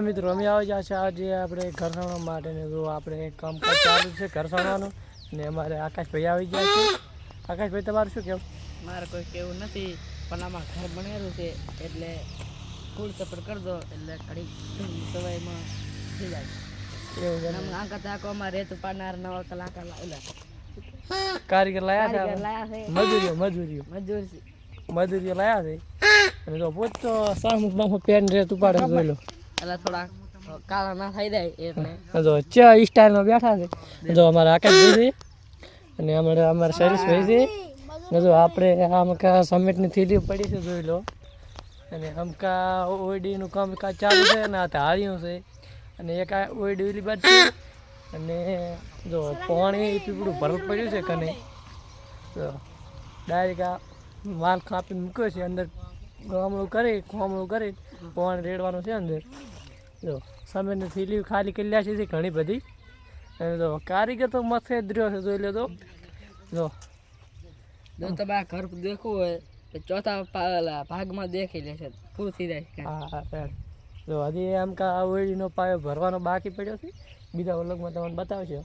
મિત્રો અમે આવી ગયા છે આજે આપણે ઘર સાણવા માટે ને જો આપણે કામકાજ ચાલુ છે ઘર સાણવાનું ને અમારે આકાશભાઈ આવી ગયા છે. આકાશભાઈ તમારું શું કહેવું? મારે કોઈ કેવું નથી પણ આમાં ઘર બનેલું છે એટલે ફૂલ સપોર્ટ કરી દો એટલે ઘડી સવાઈમાં થઈ જાય એવું છે આમ આંકા તાકોમાં રેતું પાડનાર નવા કલાકાર લાવેલા કારીગર લાયા છે લાયા છે મજૂરીઓ લાયા છે અને જો પોત તો સામુક બામુક પેન રે તું પાડે જોઈ લો એટલે થોડા કાળા ના થઈ જાય એટલે જો ચા સ્ટાઇલમાં બેઠા છે. જો અમારા આકાશભાઈ છે અને અમારા શૈલેષભાઈ છે ને જો આપણે આમકા સમેટની થેલીઓ પડી છે જોઈ લો અને અમકા ઓઈડીનું કામકાજ ચાલુ છે ને આ હાળિયું છે અને એક આ ઓઈડી ઓલી બાદ છે અને જો પાણી પીપળું ભરલ પડ્યું છે કને તો ડાયરેક્ટ આ માલ કાપીને મૂક્યો છે અંદર ખોમણું કરી પાણી રેડવાનું છે અંદર. જો સમેટની થેલીઓ ખાલી કરી લ્યા છે ઘણી બધી અને જો કારીગર તો મથે જ રહ્યો છે જોઈ લો તો જો તમે આ ઘર દેખવું હોય તો ચોથા ભાગમાં દેખી લેશે પૂરું થઈ જાય. હા જો હજી આમ કા ઓઈડીનો પાયો ભરવાનો બાકી પડ્યો છે બીજા વ્લોગમાં તમને બતાવશે.